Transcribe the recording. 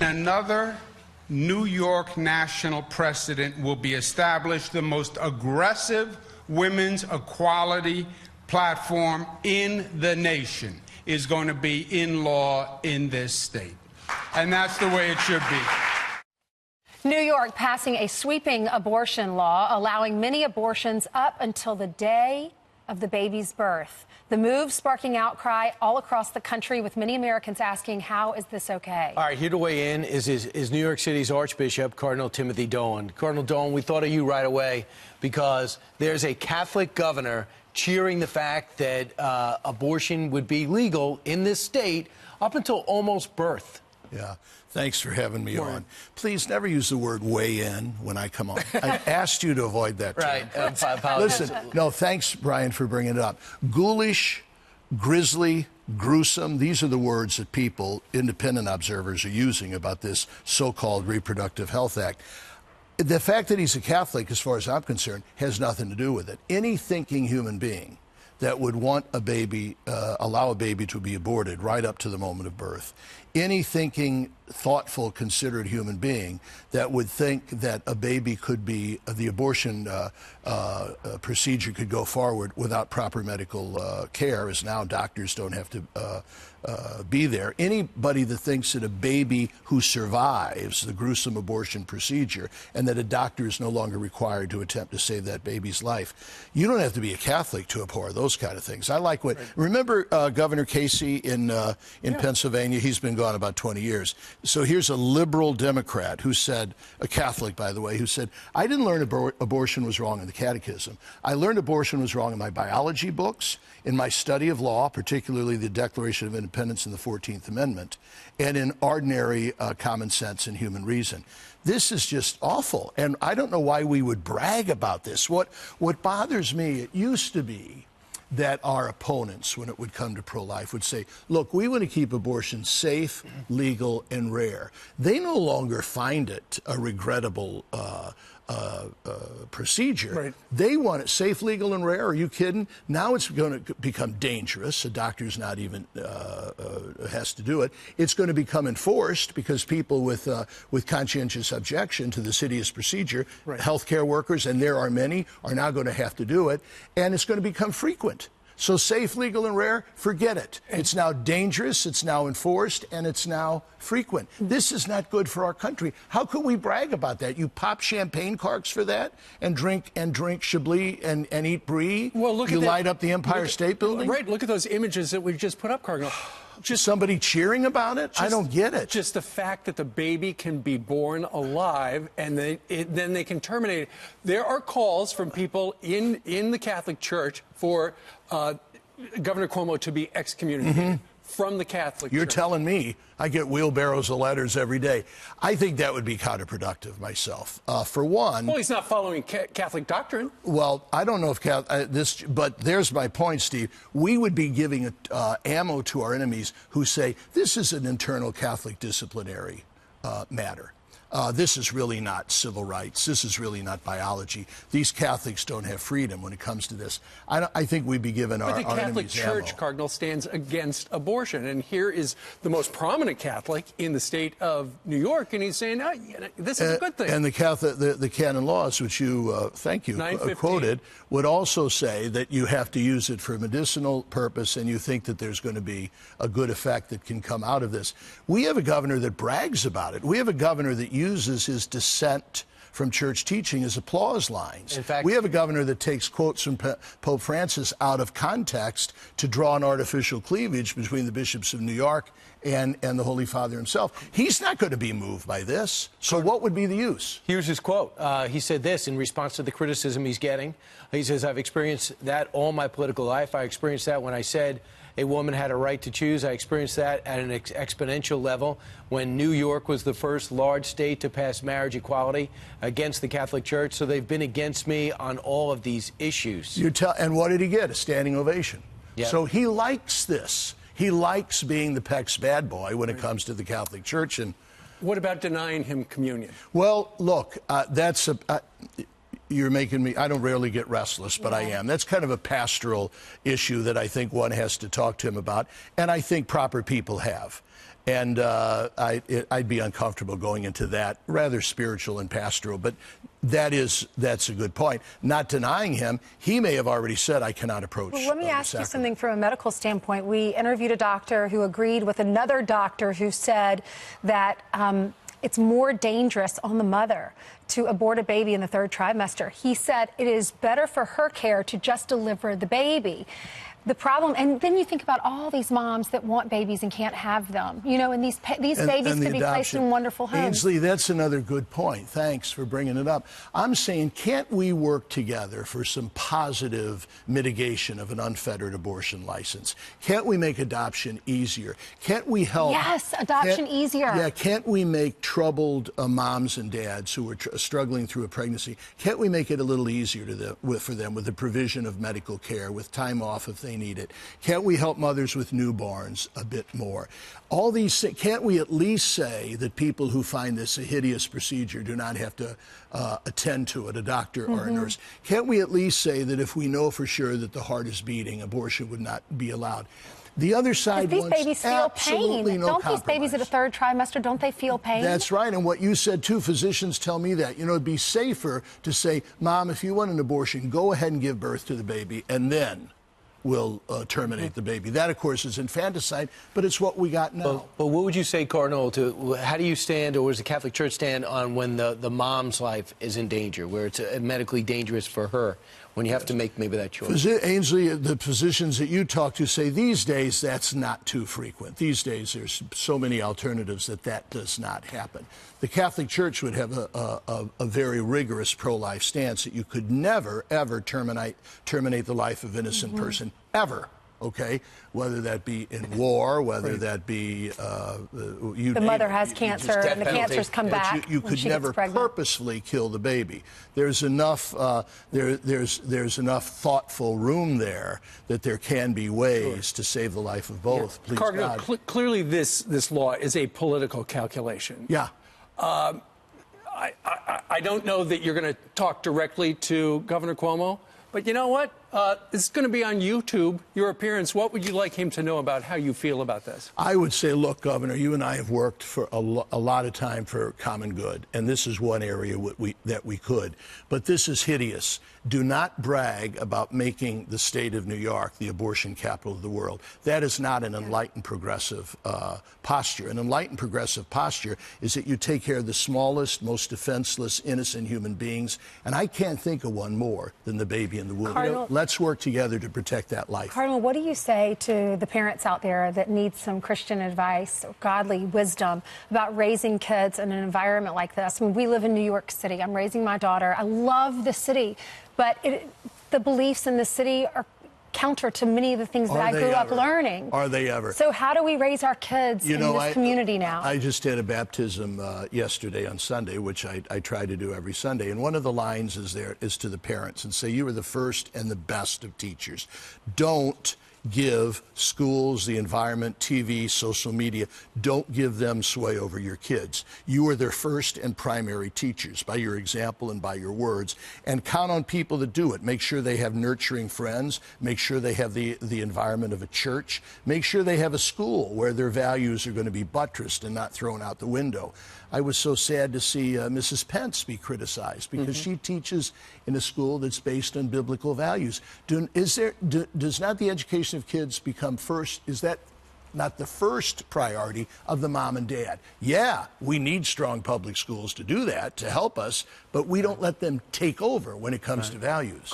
Another New York national precedent will be established. The most aggressive women's equality platform in the nation is going to be in law in this state. And that's the way it should be. New York passing a sweeping abortion law, allowing many abortions up until the day of the baby's birth. The move sparking outcry all across the country, with many Americans asking, how is this okay? All right, here to weigh in is New York City's Archbishop, Cardinal Timothy Dolan. Cardinal Dolan, we thought of you right away because there's a Catholic governor cheering the fact that abortion would be legal in this state up until almost birth. Yeah. Thanks for having me on. Please never use the word weigh in when I come on. I asked you to avoid that term. Right. Listen, no, thanks, Brian, for bringing it up. Ghoulish, grisly, gruesome, these are the words that people, independent observers, are using about this so-called Reproductive Health Act. The fact that he's a Catholic, as far as I'm concerned, has nothing to do with it. Any thinking human being that would want a baby, allow a baby to be aborted right up to the moment of birth. Any thinking, thoughtful, considerate human being that would think that a baby could be, the abortion procedure could go forward without proper medical care, as now doctors don't have to be there. Anybody that thinks that a baby who survives the gruesome abortion procedure and that a doctor is no longer required to attempt to save that baby's life, you don't have to be a Catholic to abhor those kind of things. I like what, remember Governor Casey in Pennsylvania? He's been gone about 20 years. So here's a liberal Democrat who said, a Catholic, by the way, who said, I didn't learn abortion was wrong in the catechism. I learned abortion was wrong in my biology books, in my study of law, particularly the Declaration of Independence and the 14th Amendment, and in ordinary common sense and human reason. This is just awful, and I don't know why we would brag about this. What bothers me, it used to be that our opponents, when it would come to pro-life, would say, look, we want to keep abortion safe, legal, and rare. They no longer find it a regrettable procedure. Right. They want it safe, legal, and rare. Are you kidding? Now it's going to become dangerous. A doctor's not even has to do it. It's going to become enforced because people with conscientious objection to this hideous procedure, right, healthcare workers, and there are many, are now going to have to do it, and it's going to become frequent. So safe, legal, and rare, forget it. It's now dangerous, it's now enforced, and it's now frequent. This is not good for our country. How can we brag about that? You pop champagne corks for that and drink Chablis and eat brie? Well, look you at light up the Empire State Building? Right, look at those images that we just put up, Cardinal. Just somebody cheering about it? I don't get it. Just the fact that the baby can be born alive and then they can terminate it. There are calls from people in the Catholic Church for Governor Cuomo to be excommunicated from the Catholic You're Church. telling me. I get wheelbarrows of letters every day. I think that would be counterproductive myself. For one... Well, he's not following Catholic doctrine. Well, I don't know if but there's my point, Steve. We would be giving ammo to our enemies who say this is an internal Catholic disciplinary matter. This is really not civil rights. This is really not biology. These Catholics don't have freedom when it comes to this. I think we'd be giving our enemies ammo. But the Catholic Church, Cardinal, stands against abortion. And here is the most prominent Catholic in the state of New York, and he's saying, oh, this is a good thing. And the canon laws, which you, thank you, quoted, would also say that you have to use it for medicinal purpose, and you think that there's going to be a good effect that can come out of this. We have a governor that brags about it. We have a governor that uses his dissent from church teaching as applause lines. In fact, we have a governor that takes quotes from Pope Francis out of context to draw an artificial cleavage between the bishops of New York and the Holy Father himself. He's not going to be moved by this. So what would be the use? Here's his quote. He said this in response to the criticism he's getting. He says, I've experienced that all my political life. I experienced that when I said a woman had a right to choose. I experienced that at an exponential level when New York was the first large state to pass marriage equality against the Catholic Church. So they've been against me on all of these issues. And what did he get? A standing ovation. Yep. So he likes this. He likes being the PEC's bad boy when it comes to the Catholic Church. And what about denying him communion? Well, look, you're making me, I don't rarely get restless, but I am. That's kind of a pastoral issue that I think one has to talk to him about, and I think proper people have. And I'd be uncomfortable going into that, rather spiritual and pastoral. But that's a good point. Not denying him, he may have already said, I cannot approach. Well, let me ask you something from a medical standpoint. We interviewed a doctor who agreed with another doctor who said that it's more dangerous on the mother to abort a baby in the 3rd trimester. He said it is better for her care to just deliver the baby. The problem, and then you think about all these moms that want babies and can't have them, you know, and these babies could be placed in wonderful homes. Ainsley, that's another good point. Thanks for bringing it up. I'm saying, can't we work together for some positive mitigation of an unfettered abortion license? Can't we make adoption easier? Can't we help? Yes, adoption easier. Yeah, can't we make troubled moms and dads who are struggling through a pregnancy, can't we make it a little easier for them with the provision of medical care, with time off if they need it? Can't we help mothers with newborns a bit more? All these things, can't we at least say that people who find this a hideous procedure do not have to attend to it, a doctor or a nurse? Can't we at least say that if we know for sure that the heart is beating, abortion would not be allowed? The other side these wants babies feel absolutely pain. no Don't compromise. these babies at a 3rd trimester, don't they feel pain? That's right. And what you said, too, physicians tell me that. You know, it'd be safer to say, Mom, if you want an abortion, go ahead and give birth to the baby, and then we'll terminate the baby. That, of course, is infanticide, but it's what we got now. But what would you say, Cardinal, how do you stand, or does the Catholic Church stand on when the mom's life is in danger, where it's medically dangerous for her, when you have to make maybe that choice? Ainsley, the physicians that you talk to say these days that's not too frequent. These days there's so many alternatives that does not happen. The Catholic Church would have a very rigorous pro-life stance that you could never, ever terminate the life of an innocent person, ever. Okay, whether that be in war, whether that be the mother has cancer and the cancer's come back. You could never purposefully kill the baby. There's enough there's enough thoughtful room there that there can be ways to save the life of both. Yeah. Please, Cardinal, God. Clearly this law is a political calculation. Yeah. I don't know that you're going to talk directly to Governor Cuomo, but you know what? It's going to be on YouTube, your appearance. What would you like him to know about how you feel about this? I would say, look, Governor, you and I have worked for a lot of time for common good, and this is one area that we could. But this is hideous. Do not brag about making the state of New York the abortion capital of the world. That is not an enlightened progressive posture. An enlightened progressive posture is that you take care of the smallest, most defenseless, innocent human beings, and I can't think of one more than the baby in the womb. Cardinal, let's work together to protect that life. Cardinal, what do you say to the parents out there that need some Christian advice, or godly wisdom about raising kids in an environment like this? I mean, we live in New York City. I'm raising my daughter. I love the city, but the beliefs in the city are counter to many of the things that I grew up learning. Are they ever? So how do we raise our kids in this community now? I just had a baptism yesterday on Sunday, which I try to do every Sunday. And one of the lines is to the parents and say, you are the first and the best of teachers. Don't give schools, the environment, TV, social media, don't give them sway over your kids. You are their first and primary teachers by your example and by your words, and count on people that do it. Make sure they have nurturing friends. Make sure they have the environment of a church. Make sure they have a school where their values are going to be buttressed and not thrown out the window. I was so sad to see Mrs. Pence be criticized because she teaches in a school that's based on biblical values. Does not the education of kids become first? Is that not the first priority of the mom and dad? Yeah, we need strong public schools to do that, to help us, but we don't let them take over when it comes to values.